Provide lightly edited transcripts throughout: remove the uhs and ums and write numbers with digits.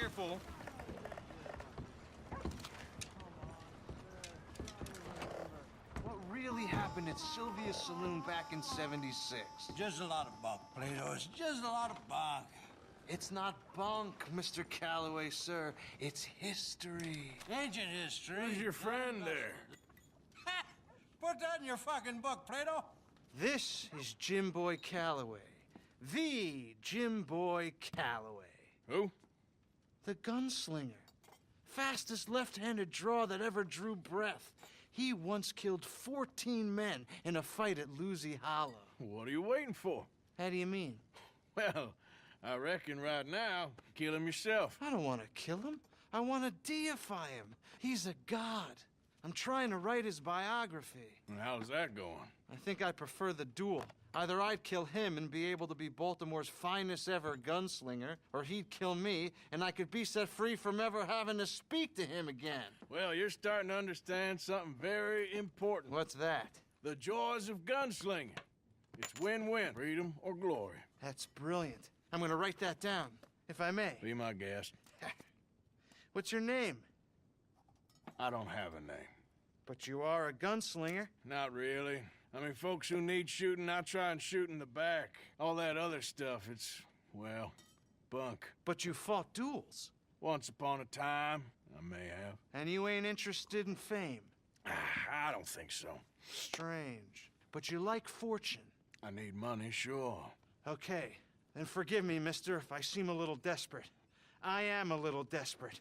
Careful. What really happened at Sylvia's Saloon back in '76? Just a lot of bunk, Plato. It's just a lot of bunk. It's not bunk, Mr. Calloway, sir. It's history. Ancient history. Who's your friend there? Ha! Put that in your fucking book, Plato. This is Jim Boy Calloway. The Jim Boy Calloway. Who? The gunslinger. Fastest left-handed draw that ever drew breath. He once killed 14 men in a fight at Lucy Hollow. What are you waiting for? How do you mean? Well, I reckon right now, kill him yourself. I don't want to kill him. I want to deify him. He's a god. I'm trying to write his biography. And how's that going? I think I prefer the duel. Either I'd kill him and be able to be Baltimore's finest ever gunslinger, or he'd kill me and I could be set free from ever having to speak to him again. Well, you're starting to understand something very important. What's that? The joys of gunslinging. It's win-win, freedom or glory. That's brilliant. I'm gonna write that down, if I may. Be my guest. What's your name? I don't have a name. But you are a gunslinger. Not really. I mean, folks who need shooting, I try and shoot in the back. All that other stuff, it's, well, bunk. But you fought duels. Once upon a time, I may have. And you ain't interested in fame. I don't think so. Strange. But you like fortune. I need money, sure. Okay. Then forgive me, mister, if I seem a little desperate. I am a little desperate.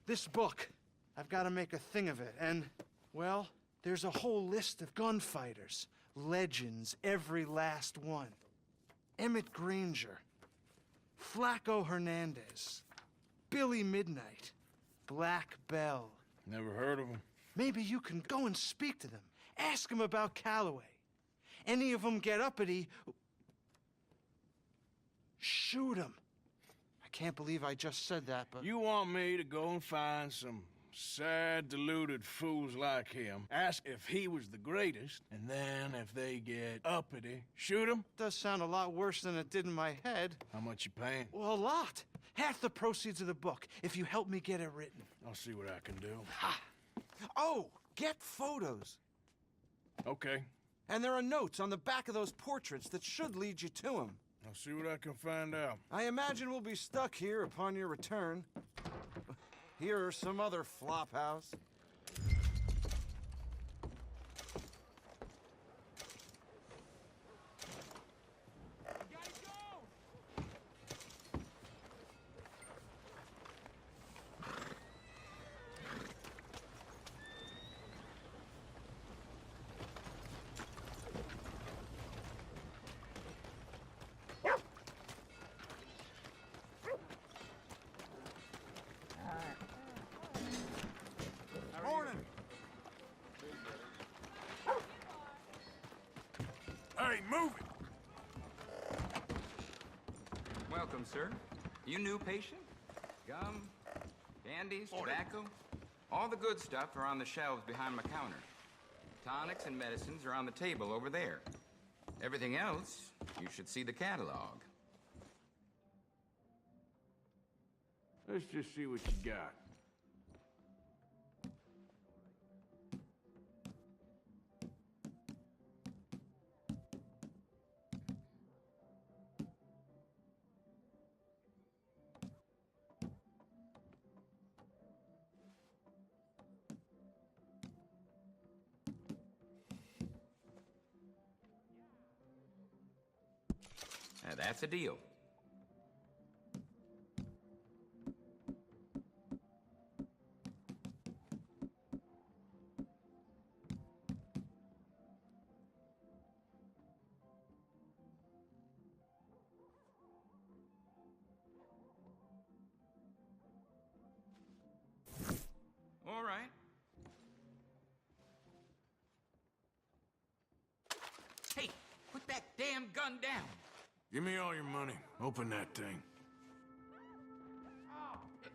This book, I've got to make a thing of it, and, well, there's a whole list of gunfighters. Legends, every last one. Emmett Granger. Flaco Hernandez. Billy Midnight. Black Bell. Never heard of him. Maybe you can go and speak to them. Ask them about Calloway. Any of them get uppity, shoot them. I can't believe I just said that, but... You want me to go and find some sad, deluded fools like him, ask if he was the greatest, and then if they get uppity, shoot him? Does sound a lot worse than it did in my head. How much you paying? Well, a lot. Half the proceeds of the book, if you help me get it written. I'll see what I can do. Ha! Oh, get photos. Okay. And there are notes on the back of those portraits that should lead you to him. I'll see what I can find out. I imagine we'll be stuck here upon your return. Here are some other flophouse. Morning. Hey, move it! Welcome, sir. You new patient? Gum, candies, tobacco? All the good stuff are on the shelves behind my counter. Tonics and medicines are on the table over there. Everything else, you should see the catalog. Let's just see what you got. That's a deal. All right. Hey, put that damn gun down. Give me all your money. Open that thing.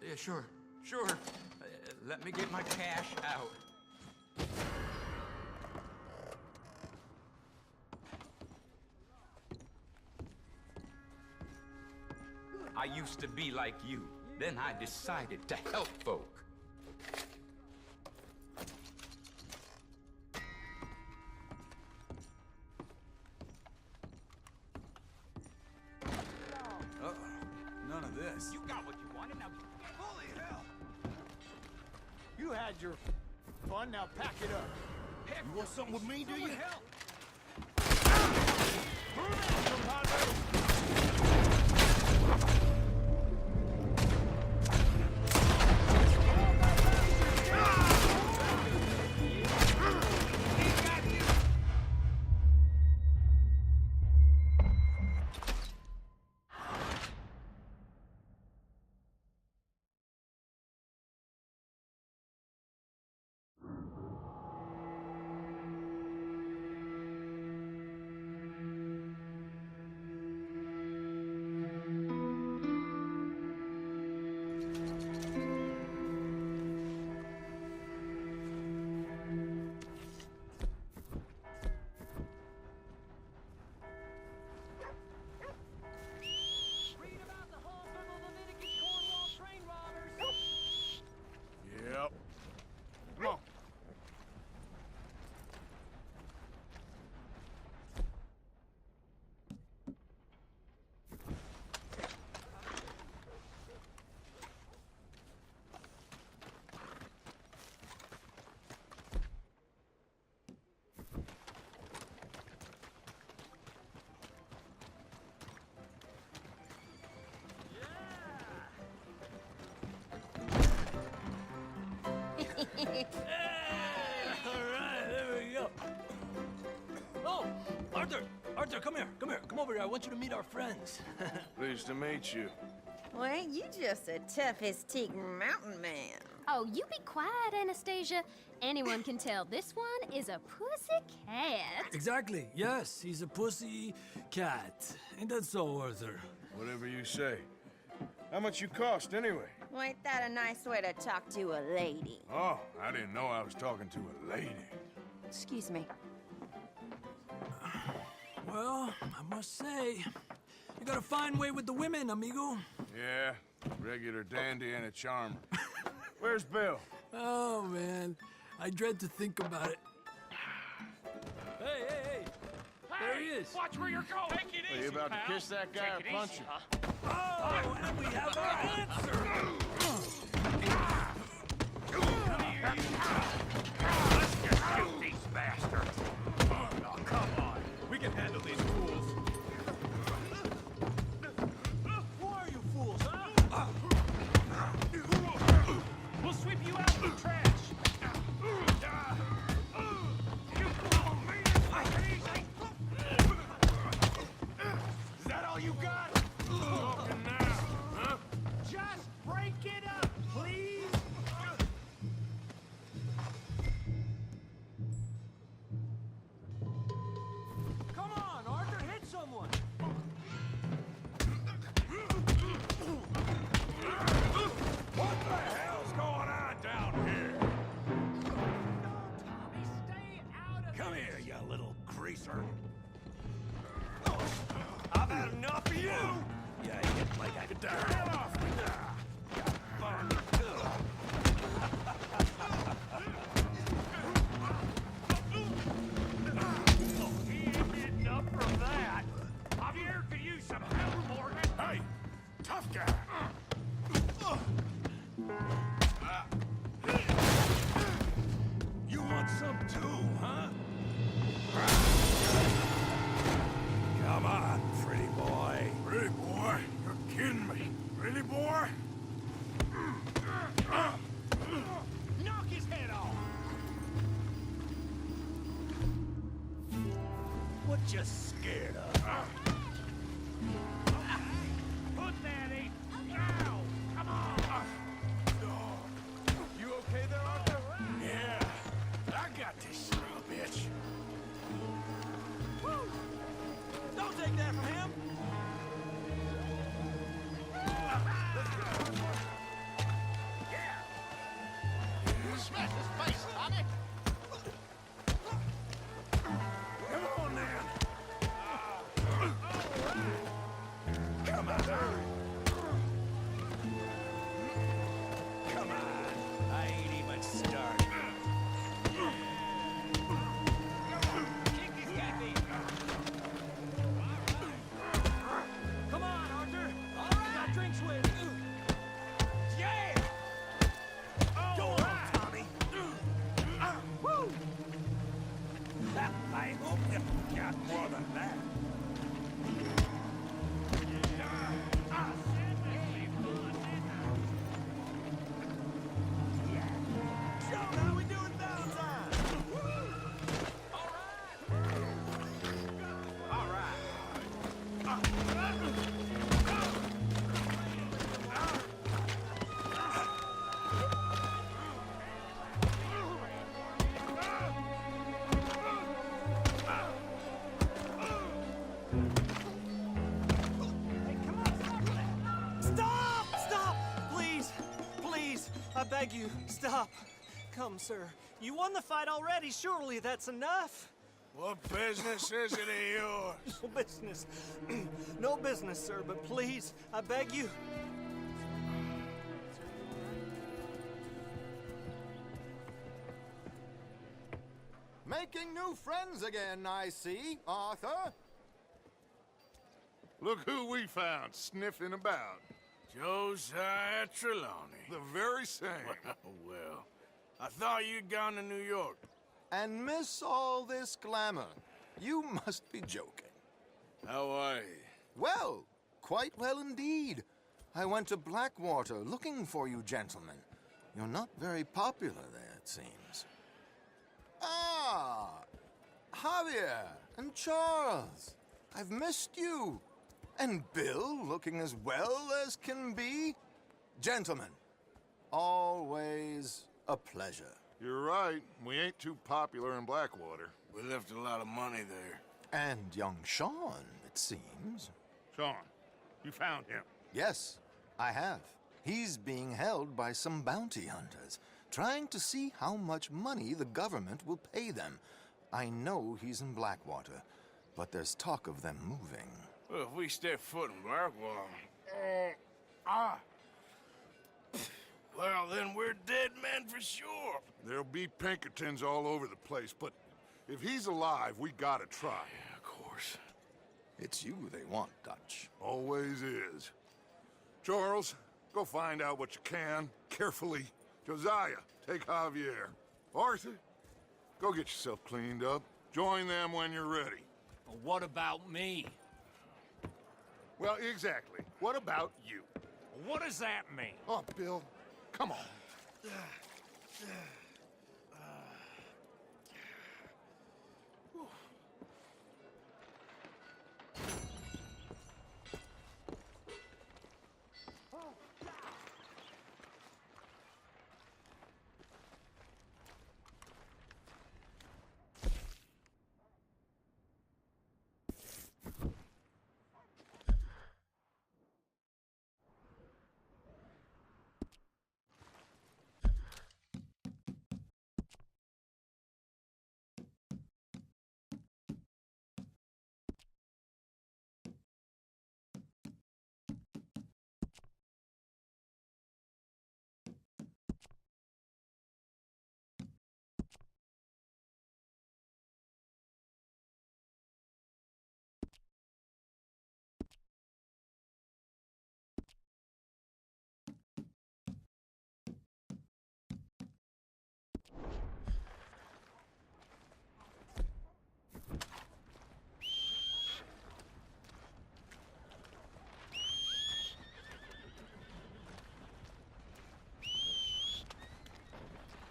Yeah, sure. Let me get my cash out. I used to be like you. Then I decided to help folk. None of this. You got what you wanted, now Holy hell! You had your fun, now pack it up. You want something with me, do you? Help! Yep. Come on. Alright, there we go. Oh, Arthur! Arthur, come here, come here. Come over here. I want you to meet our friends. Pleased to meet you. Well, ain't you just a toughest-teak mountain man? Oh, you be quiet, Anastasia. Anyone can tell this one is a pussy cat. Exactly, yes, he's a pussy cat. Ain't that so, Arthur? Whatever you say. How much you cost, anyway? Well, ain't that a nice way to talk to a lady? Oh, I didn't know I was talking to a lady. Excuse me. Well, I must say, you got a fine way with the women, amigo. Yeah, regular dandy and a charmer. Where's Bill? Oh, man, I dread to think about it. Hey! There he is. Watch where you're going. Take it Are you about to kiss that guy or punch him? Oh, and we have our answer. Let's just shoot these bastards. Oh, come on. We can handle these fools. Who are you fools, huh? We'll sweep you out in the trash. You follow me? Easy. Is that all you got? Talking now, huh? Just break it up, please. Come on, Arthur, hit someone. What the hell's going on down here? Tommy, stay out of Come here, you little greaser. I've had enough of you! Yeah, you hit like I could die. Get off me! He ain't getting up from that. Javier could use some help, Morgan. Hey, tough guy. You want some too, huh? Come on, pretty boy. Pretty boy? You're kidding me. Pretty boy? Knock his head off. What you scared of? Put that in. Now, come on. You okay there, Arthur? Yeah. I got this son of a bitch. Don't take that from him. Smash his face, Tommy. Come on, then. Come on. Stop! Stop! Please! Please! I beg you, stop. Come, sir. You won the fight already. Surely that's enough. What business is it of yours? No business. No business, sir, but please, I beg you. Making new friends again, I see, Arthur. Look who we found sniffing about. Josiah Trelawney. The very same. Well, I thought you'd gone to New York. And miss all this glamour. You must be joking. How are you? Well, quite well indeed. I went to Blackwater looking for you gentlemen. You're not very popular there, it seems. Ah! Javier and Charles. I've missed you. And Bill looking as well as can be. Gentlemen, always a pleasure. You're right. We ain't too popular in Blackwater. We left a lot of money there. And young Sean, it seems. Sean, you found him. Yes, I have. He's being held by some bounty hunters, trying to see how much money the government will pay them. I know he's in Blackwater, but there's talk of them moving. Well, if we step foot in Blackwater... Well, then we're dead men for sure. There'll be Pinkertons all over the place, but if he's alive, we gotta try. Yeah, of course. It's you they want, Dutch. Always is. Charles, go find out what you can, carefully. Josiah, take Javier. Arthur, go get yourself cleaned up. Join them when you're ready. But what about me? Well, exactly. What about you? What does that mean? Oh, Bill, come on.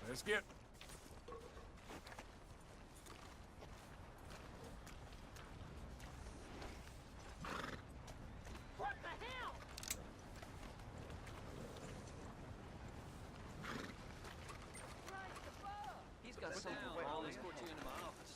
Let's get... What the hell? He's got something for all this put you into my office.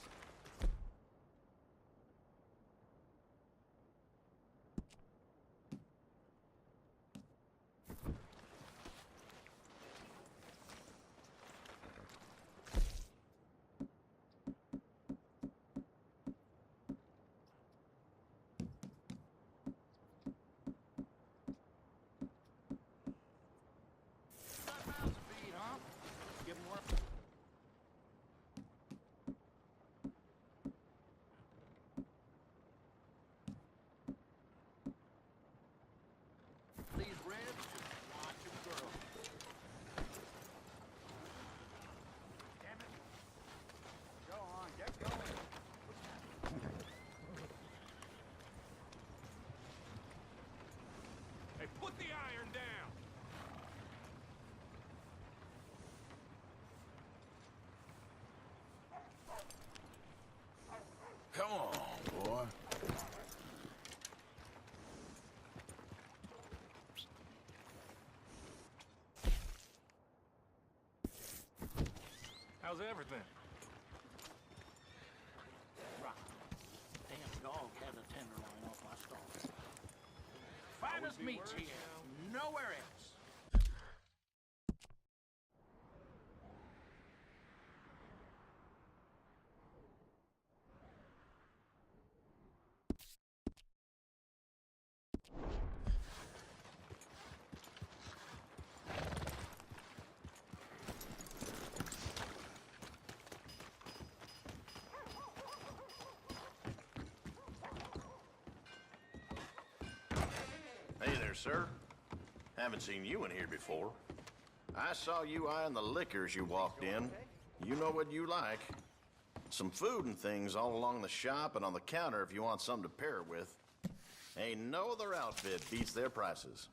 How's everything? Right. Damn dog had a tenderloin off my stall. Finest meats here. Nowhere else. Hey there, sir. Haven't seen you in here before. I saw you eyeing the liquor as you walked in. You know what you like. Some food and things all along the shop and on the counter if you want something to pair it with. Ain't no other outfit beats their prices.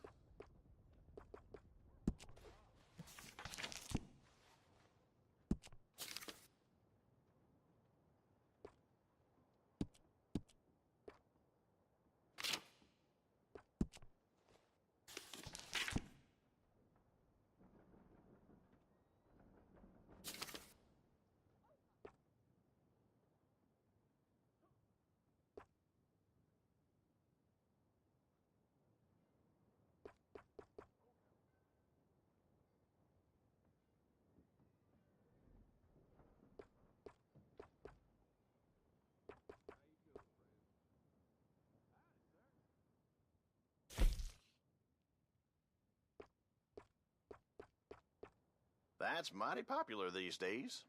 That's mighty popular these days.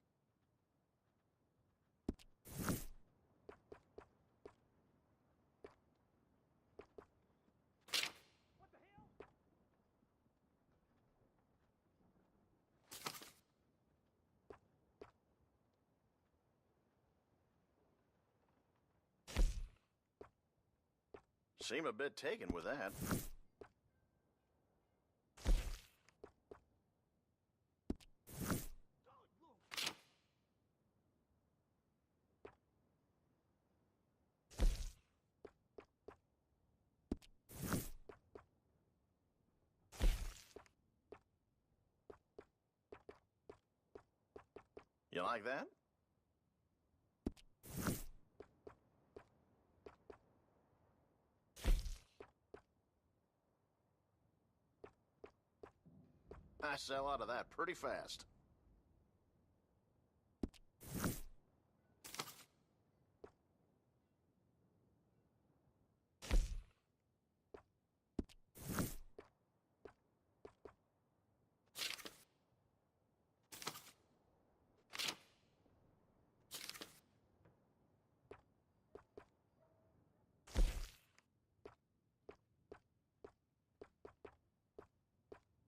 Seem a bit taken with that. You like that? I sell out of that pretty fast.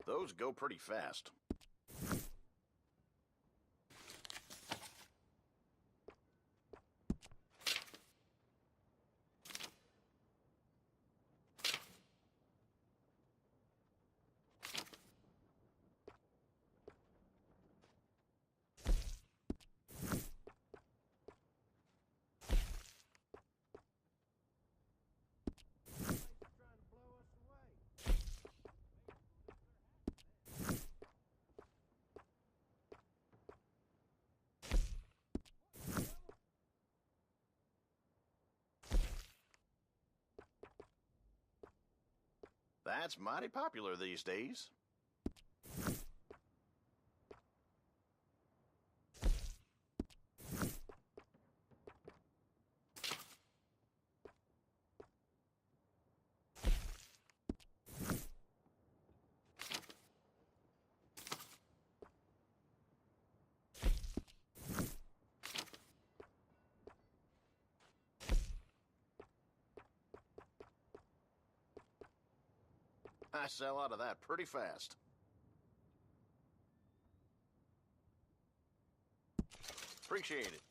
Those go pretty fast. That's mighty popular these days. I sell out of that pretty fast. Appreciate it.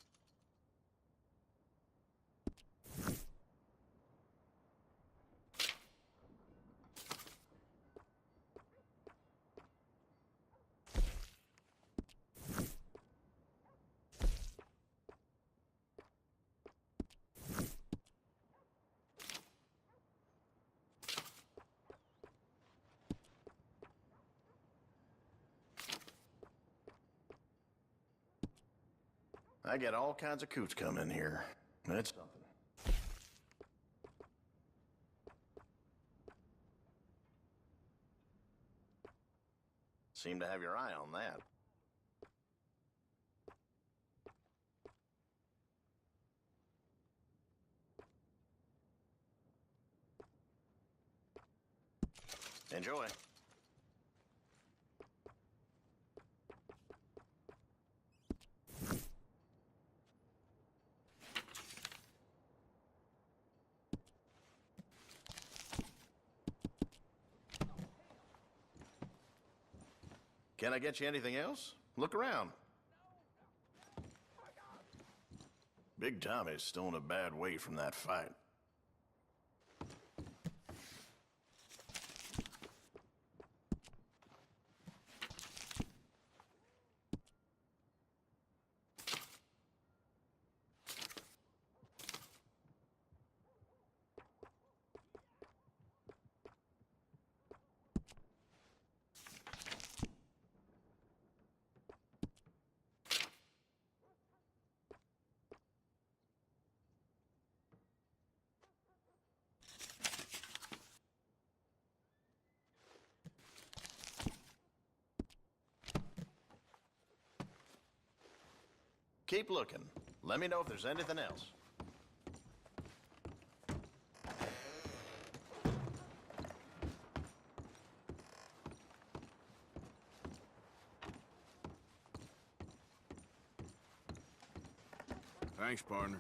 I get all kinds of coots come in here. It's something. Seem to have your eye on that. Enjoy. Can I get you anything else? Look around. Big Tommy's still in a bad way from that fight. Keep looking. Let me know if there's anything else. Thanks, partner.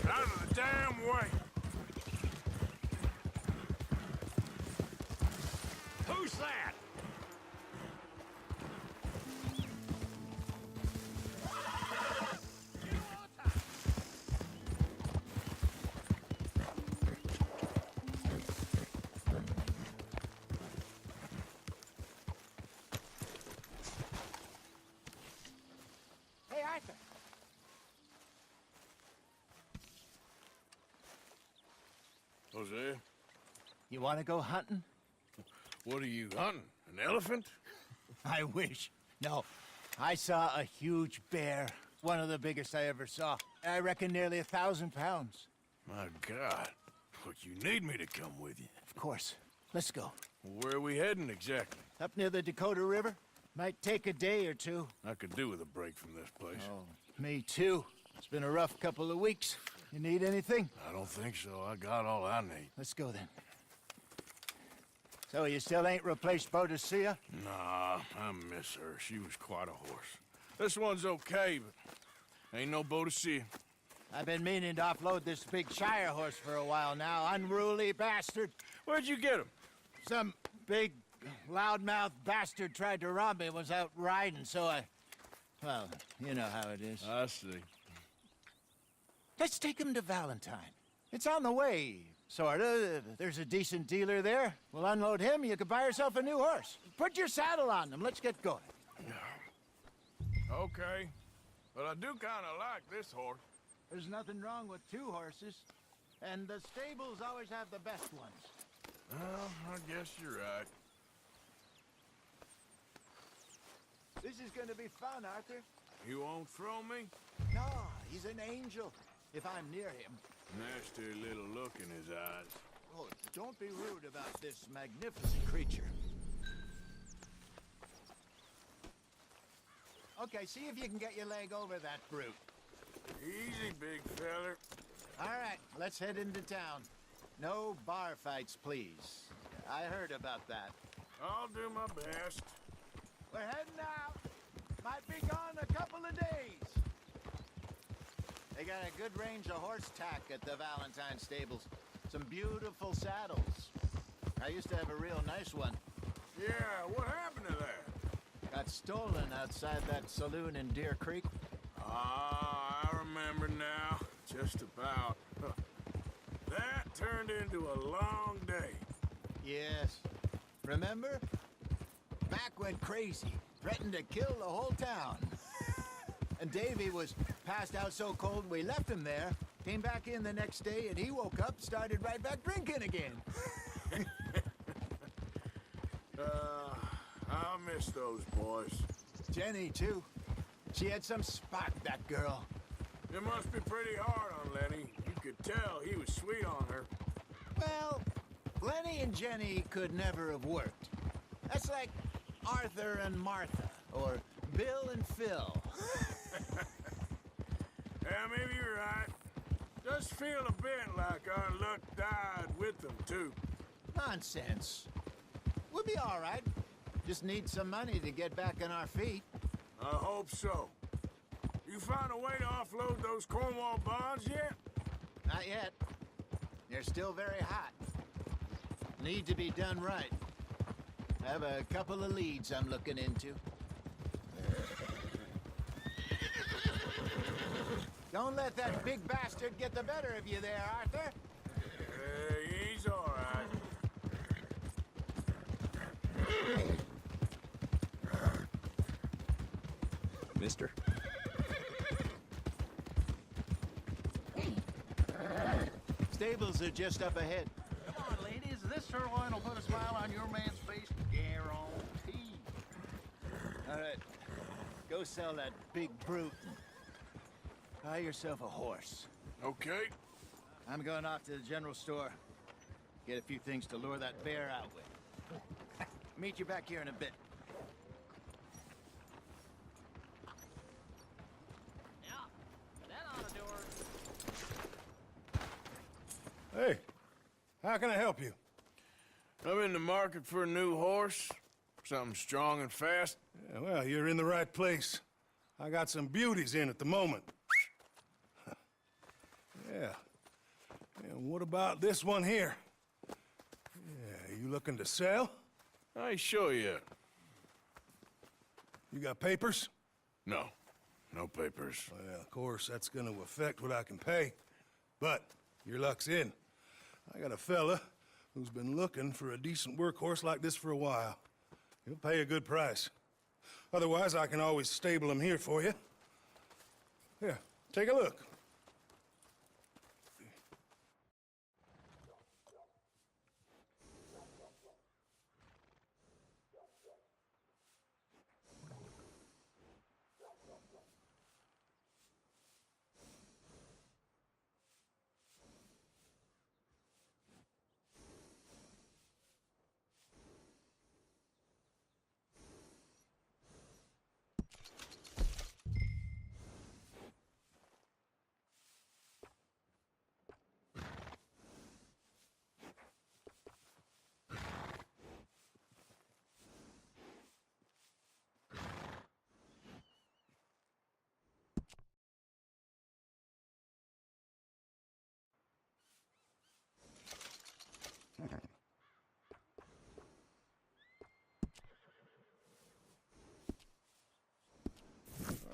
Out of the damn way! Who's that? Hey, Arthur. Hosea, You want to go hunting? what are you hunting? An elephant? I wish. No. I saw a huge bear. One of the biggest I ever saw. I reckon nearly 1,000 pounds. My God. Look, you need me to come with you. Of course. Let's go. Where are we heading exactly? Up near the Dakota River. Might take a day or two. I could do with a break from this place. Oh, me too. It's been a rough couple of weeks. You need anything? I don't think so. I got all I need. Let's go then. So you still ain't replaced Boadicea? Nah, I miss her. She was quite a horse. This one's okay, but ain't no Boadicea. I've been meaning to offload this big Shire horse for a while now. Unruly bastard. Where'd you get him? Some big, loudmouth bastard tried to rob me, was out riding, so I... Well, you know how it is. I see. Let's take him to Valentine. It's on the way, sorta. There's a decent dealer there. We'll unload him, you could buy yourself a new horse. Put your saddle on him, let's get going. Okay. But I do kind of like this horse. There's nothing wrong with two horses. And the stables always have the best ones. Well, I guess you're right. This is gonna be fun, Arthur. You won't throw me? No, he's an angel. If I'm near him. Nasty little look in his eyes. Oh, don't be rude about this magnificent creature. Okay, see if you can get your leg over that brute. Easy, big feller. All right, let's head into town. No bar fights, please. I heard about that. I'll do my best. We're heading out. Might be gone a couple of days. They got a good range of horse tack at the Valentine stables. Some beautiful saddles. I used to have a real nice one. Yeah, what happened to that? Got stolen outside that saloon in Deer Creek. Ah, I remember now. Just about. Huh. That turned into a long day. Yes. Remember? Mac went crazy. Threatened to kill the whole town. And Davy was passed out so cold we left him there. Came back in the next day and he woke up, started right back drinking again. I'll miss those boys. Jenny, too. She had some spot, that girl. It must be pretty hard on Lenny. You could tell he was sweet on her. Well, Lenny and Jenny could never have worked. That's like Arthur and Martha, or Bill and Phil. Yeah, maybe you're right. Just feel a bit like our luck died with them, too. Nonsense. We'll be all right. Just need some money to get back on our feet. I hope so. You found a way to offload those Cornwall bonds yet? Not yet. They're still very hot. Need to be done right. I have a couple of leads I'm looking into. Don't let that big bastard get the better of you there, Arthur. He's all right. Mister? Stables are just up ahead. Come on, ladies. This sirloin will put a smile on your man's face. Guaranteed. All right. Go sell that big brute. Buy yourself a horse. Okay. I'm going off to the general store. Get a few things to lure that bear out with. Meet you back here in a bit. Yeah, that ought to do her. Hey, how can I help you? I'm in the market for a new horse. Something strong and fast. Yeah, well, you're in the right place. I got some beauties in at the moment. Yeah. And what about this one here? Yeah, you looking to sell? I ain't sure yet. You got papers? No. No papers. Well, of course, that's gonna affect what I can pay. But your luck's in. I got a fella who's been looking for a decent workhorse like this for a while. He'll pay a good price. Otherwise, I can always stable him here for you. Here, take a look.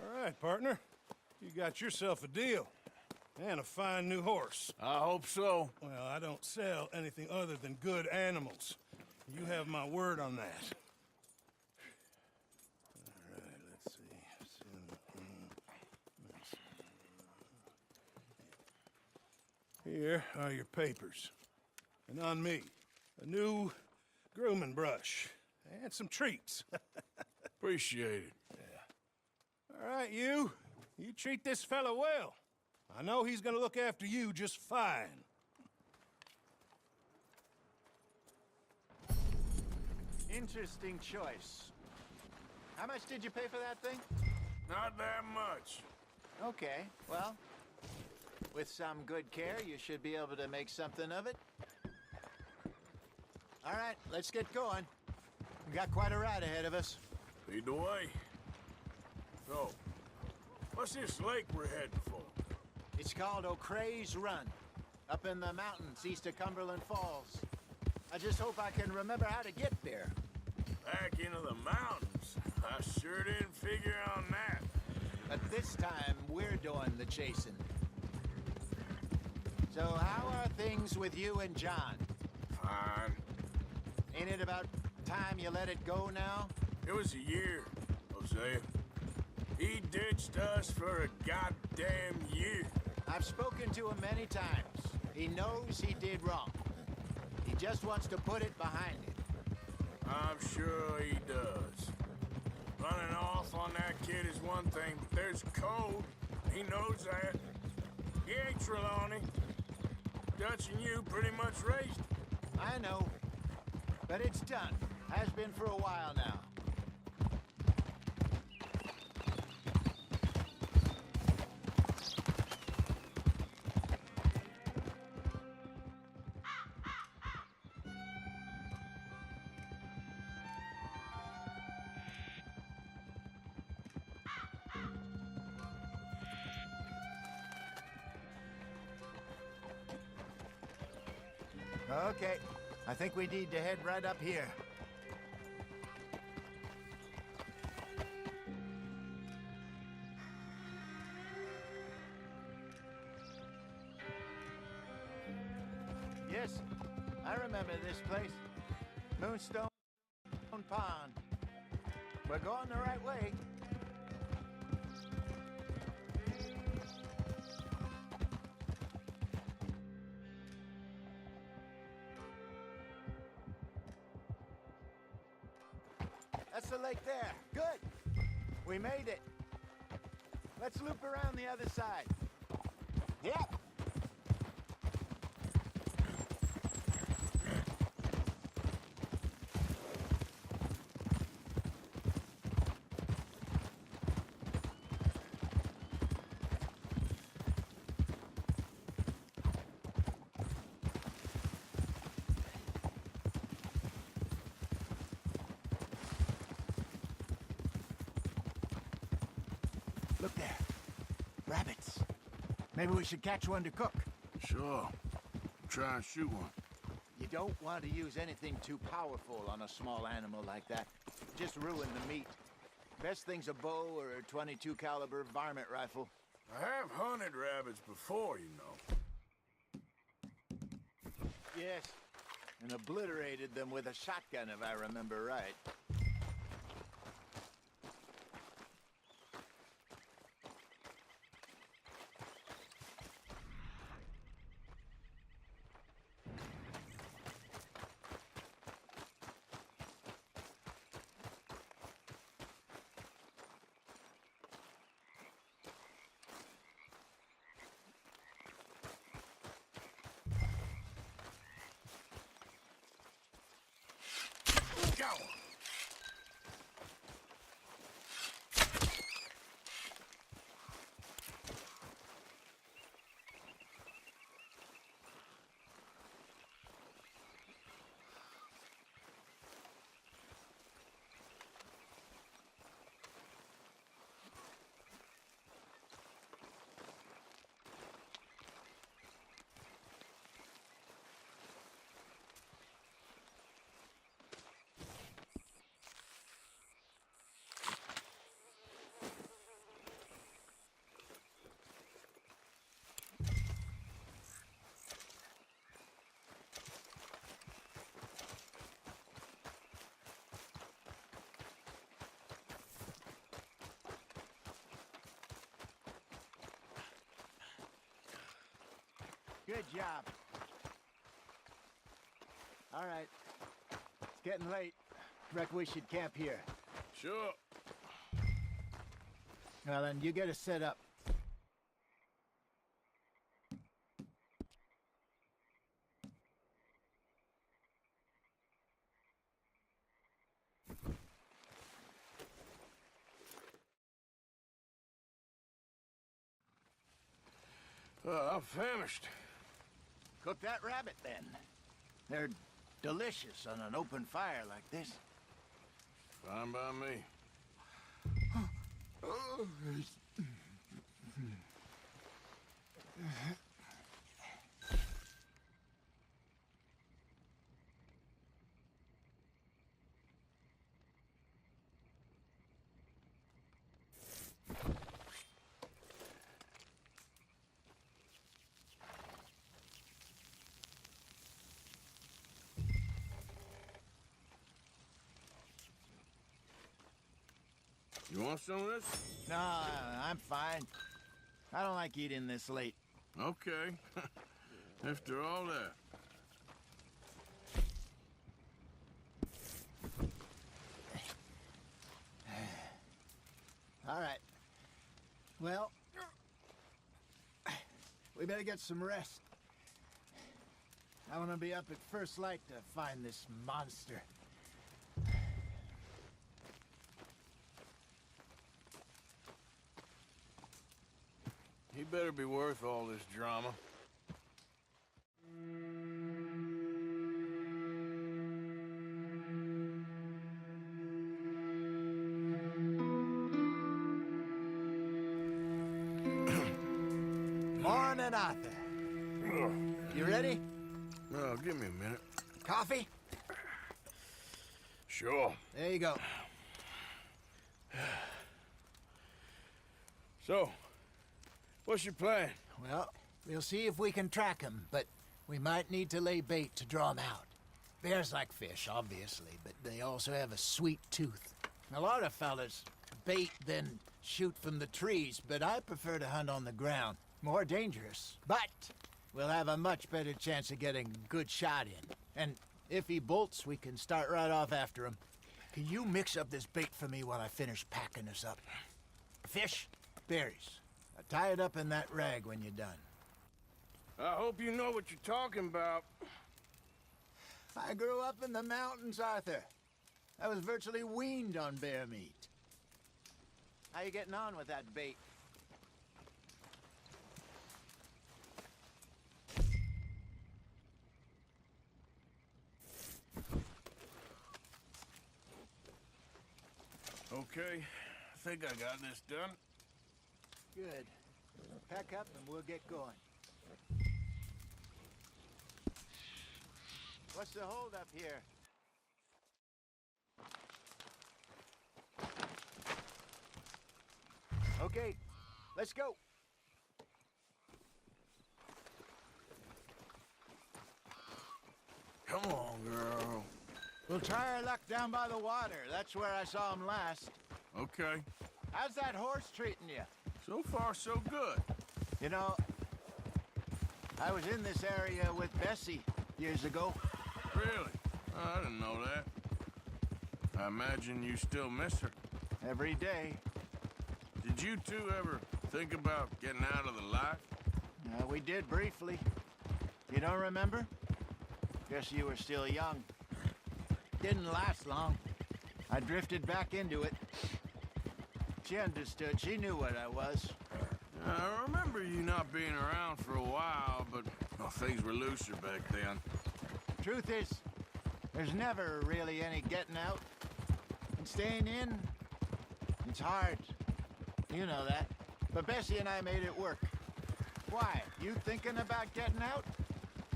All right, partner. You got yourself a deal. And a fine new horse. I hope so. Well, I don't sell anything other than good animals. You have my word on that. All right, let's see. Here are your papers. And on me, a new grooming brush and some treats. Appreciate it. All right, you treat this fella well. I know he's gonna look after you just fine. Interesting choice. How much did you pay for that thing? Not that much. Okay, well, with some good care, you should be able to make something of it. All right, let's get going. We got quite a ride ahead of us. Lead the way. So, what's this lake we're heading for? It's called O'Creagh's Run, up in the mountains east of Cumberland Falls. I just hope I can remember how to get there. Back into the mountains? I sure didn't figure on that. But this time, we're doing the chasing. So how are things with you and John? Fine. Ain't it about time you let it go now? It was a year, Hosea. He ditched us for a goddamn year. I've spoken to him many times. He knows he did wrong. He just wants to put it behind him. I'm sure he does. Running off on that kid is one thing, but there's code. He knows that. He ain't Trelawney. Dutch and you pretty much raised him. I know. But it's done. Has been for a while now. Okay, I think we need to head right up here. Yes, I remember this place. Moonstone Pond. We're going the right way. That's the lake there. Good. We made it. Let's loop around the other side. Yep. Look there. Rabbits. Maybe we should catch one to cook. Sure. Try and shoot one. You don't want to use anything too powerful on a small animal like that. Just ruin the meat. Best thing's a bow or a .22 caliber varmint rifle. I have hunted rabbits before, you know. Yes. And obliterated them with a shotgun, if I remember right. Go! Good job. All right. It's getting late. Reckon we should camp here. Sure. Well, then, you get us set up. I'm famished. Cook that rabbit, then. They're delicious on an open fire like this. Fine by me. You want some of this? No, I'm fine. I don't like eating this late. Okay. After all that. All right. Well, we better get some rest. I want to be up at first light to find this monster. He better be worth all this drama. Morning, Arthur. You ready? Oh, give me a minute. Coffee? Sure. There you go. So, what's your plan? Well, we'll see if we can track him, but we might need to lay bait to draw him out. Bears like fish, obviously, but they also have a sweet tooth. A lot of fellas bait, then shoot from the trees, but I prefer to hunt on the ground. More dangerous, but we'll have a much better chance of getting a good shot in. And if he bolts, we can start right off after him. Can you mix up this bait for me while I finish packing this up? Fish, berries. Tie it up in that rag when you're done. I hope you know what you're talking about. I grew up in the mountains, Arthur. I was virtually weaned on bear meat. How you getting on with that bait? Okay, I think I got this done. Good. Pack up and we'll get going. What's the holdup here? Okay, let's go. Come on, girl. We'll try our luck down by the water. That's where I saw him last. Okay. How's that horse treating you? So far, so good. You know, I was in this area with Bessie years ago. Really? Oh, I didn't know that. I imagine you still miss her. Every day. Did you two ever think about getting out of the life? We did briefly. You don't remember? Guess you were still young. Didn't last long. I drifted back into it. She understood. She knew what I was. I remember you not being around for a while, but well, things were looser back then. Truth is, there's never really any getting out. And staying in, it's hard. You know that. But Bessie and I made it work. Why? You thinking about getting out?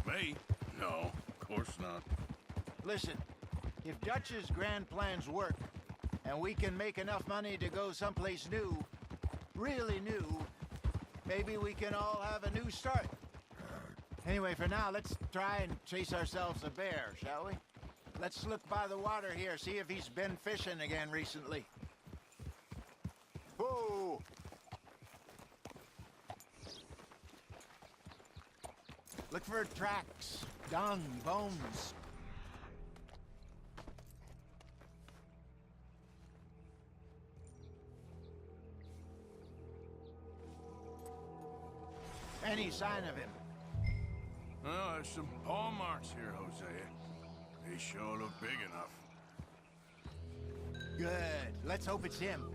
Me? No, of course not. Listen, if Dutch's grand plans work, and we can make enough money to go someplace new, really new, maybe we can all have a new start. Anyway, for now, let's try and chase ourselves a bear, shall we? Let's look by the water here, see if he's been fishing again recently. Whoa! Look for tracks, dung, bones. Any sign of him? Well, there's some paw marks here, Hosea. They sure look big enough. Good. Let's hope it's him.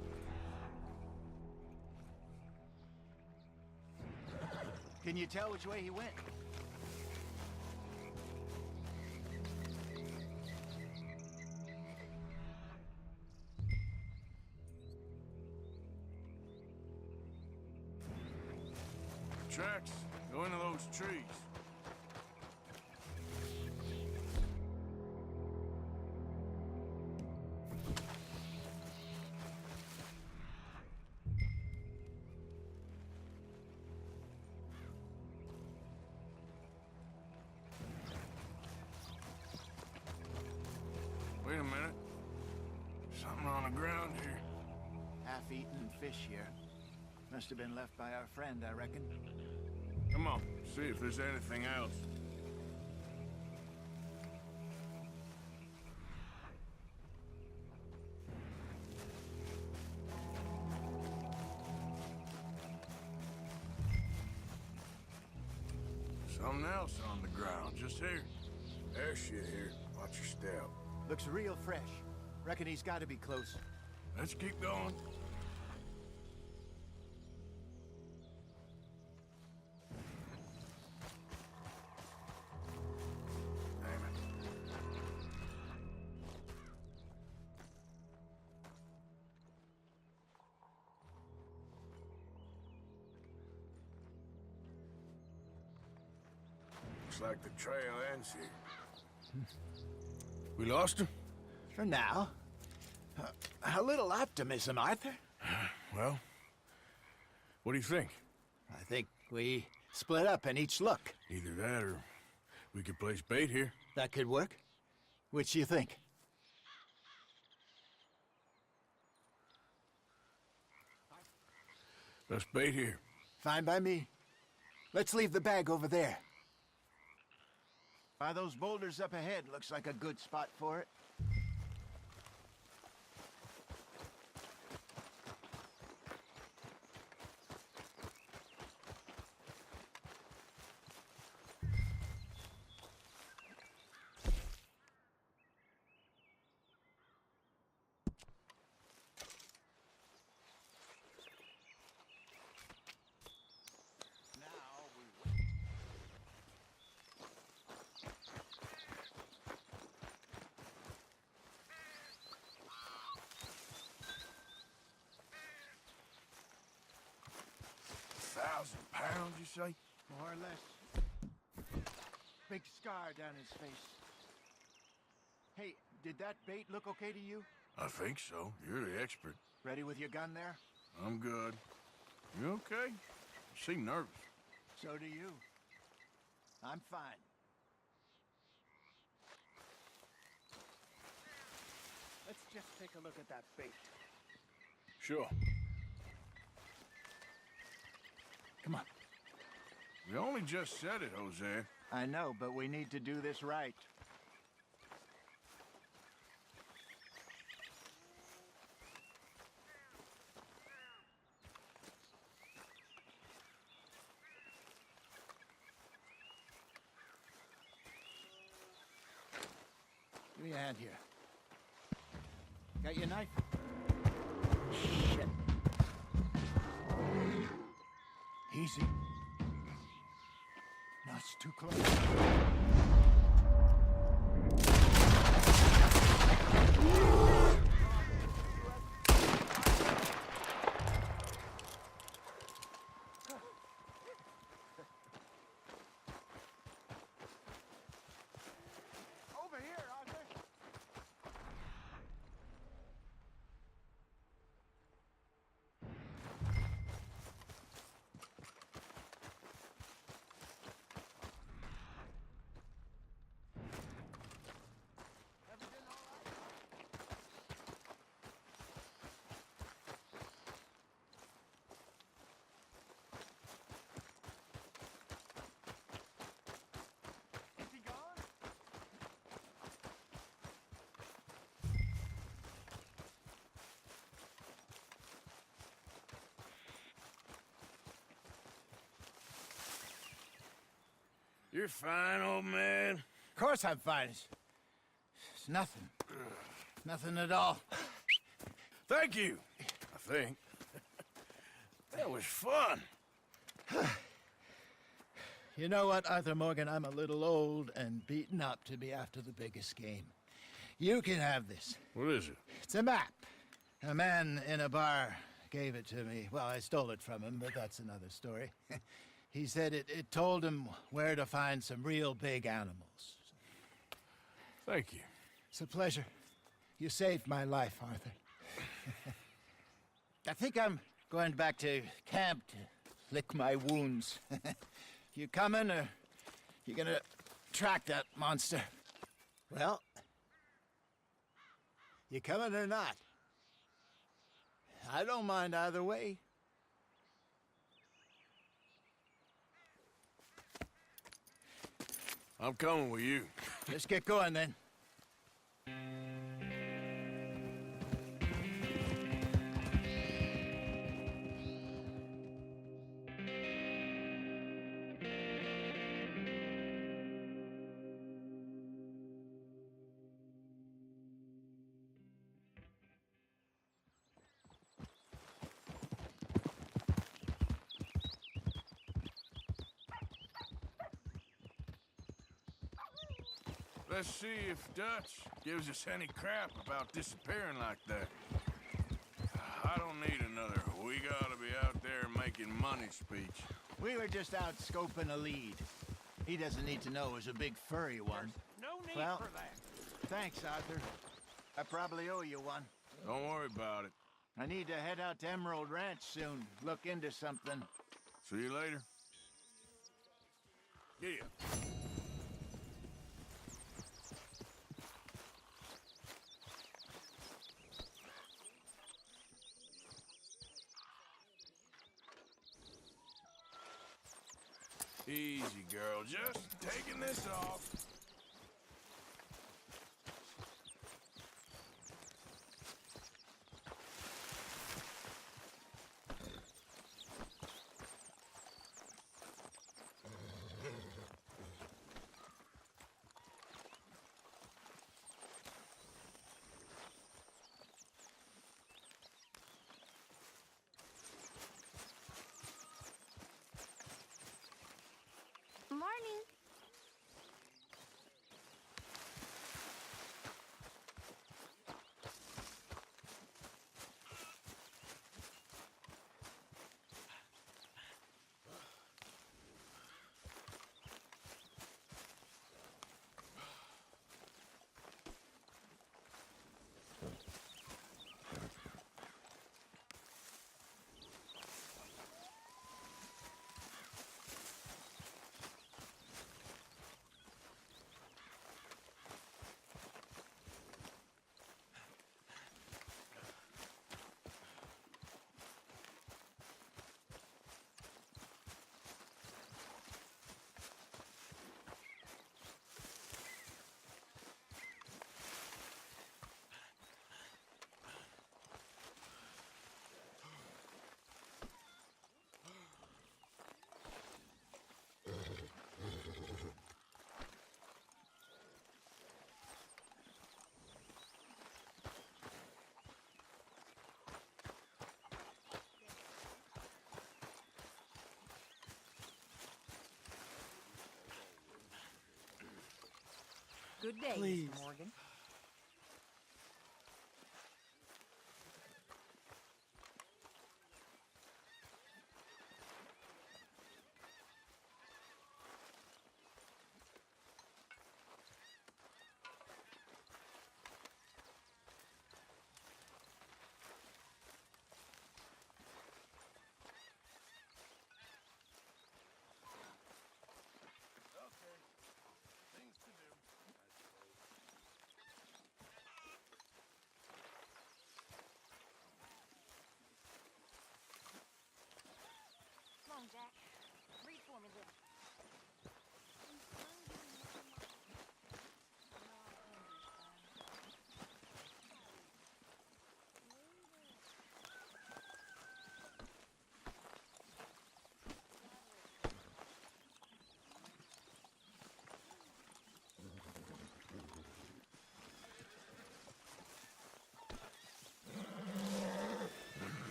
Can you tell which way he went? Tracks go into those trees. Wait a minute. Something on the ground here. Half-eaten fish here. Must have been left by our friend, I reckon. Come on, see if there's anything else. Something else on the ground, just here. There's shit here. Watch your step. Looks real fresh. Reckon he's got to be close. Let's keep going. Damn it. Looks like the trail ends here. We lost him? For now. A little optimism, Arthur. Well, what do you think? I think we split up and each look. Either that or we could place bait here. That could work. Which do you think? Let's bait here. Fine by me. Let's leave the bag over there. By those boulders up ahead, looks like a good spot for it. £1,000, you say? More or less. Big scar down his face. Hey, did that bait look okay to you? I think so. You're the expert. Ready with your gun there? I'm good. You okay? You seem nervous. So do you. I'm fine. Let's just take a look at that bait. Sure. Come on. We only just said it, Jose. I know, but we need to do this right. Give me a hand here. Got your knife? Shit. Easy. No, it's too close. Over here, Arthur. You're fine, old man. Of course I'm fine. It's nothing. Nothing at all. Thank you, I think. That was fun. You know what, Arthur Morgan? I'm a little old and beaten up to be after the biggest game. You can have this. What is it? It's a map. A man in a bar gave it to me. Well, I stole it from him, but that's another story. He said it told him where to find some real big animals. Thank you. It's a pleasure. You saved my life, Arthur. I think I'm going back to camp to lick my wounds. You coming, or you gonna track that monster? Well, you coming or not? I don't mind either way. I'm coming with you. Let's get going, then. Let's see if Dutch gives us any crap about disappearing like that. I don't need another "we gotta be out there making money" speech. We were just out scoping a lead. He doesn't need to know it was a big furry one. No need Well, for that. thanks, Arthur. I probably owe you one. Don't worry about it. I need to head out to Emerald Ranch soon. Look into something. See you later. Yeah. Easy, girl. Just taking this off. Morning. Good day, Please. Mr. Morgan.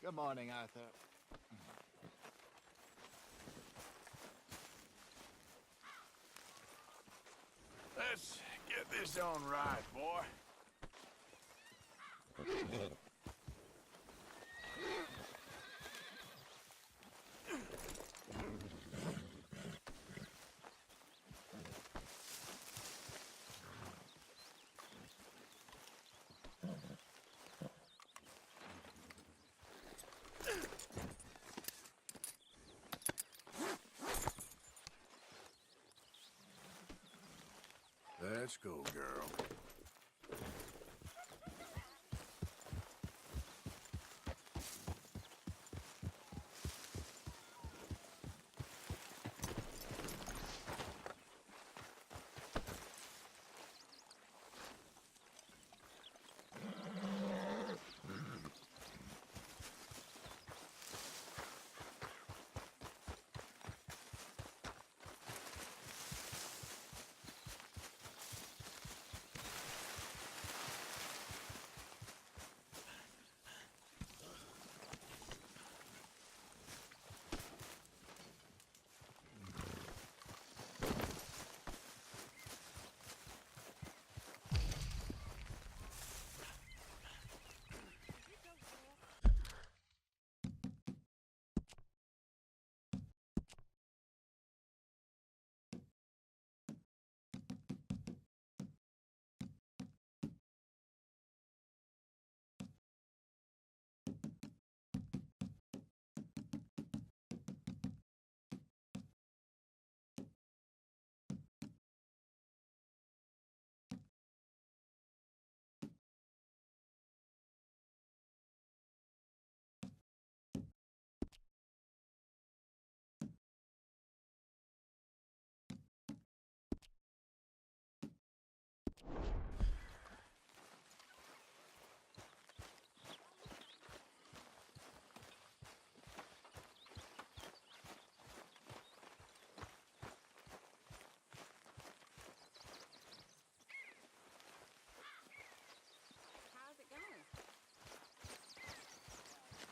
Good morning, Arthur. Let's get this on right, boy. Let's go, girl.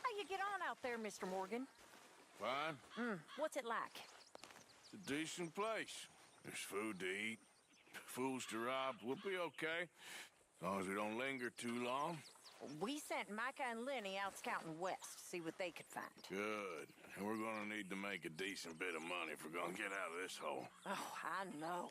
How you get on out there, Mr. Morgan? Fine. What's it like? It's a decent place. There's food to eat, fools to rob. We'll be okay, as long as we don't linger too long. We sent Micah and Lenny out scouting west, see what they could find. Good. And we're gonna need to make a decent bit of money if we're gonna get out of this hole. Oh, I know.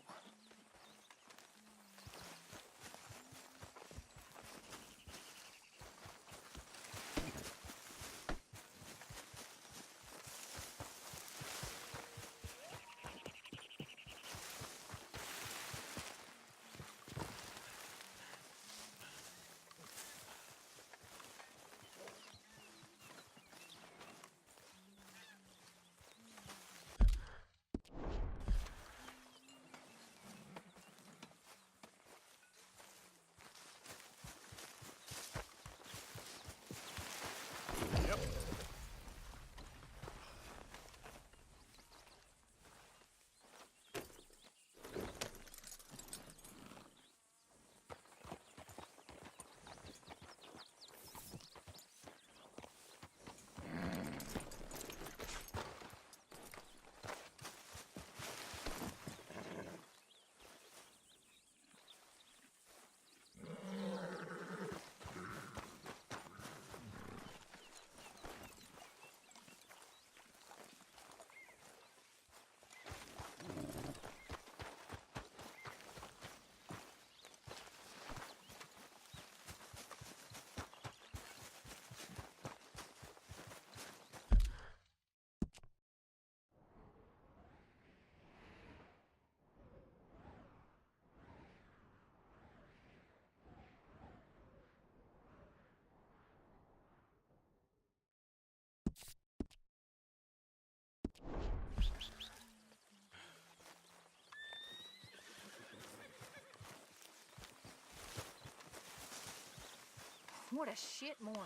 What a shit morning.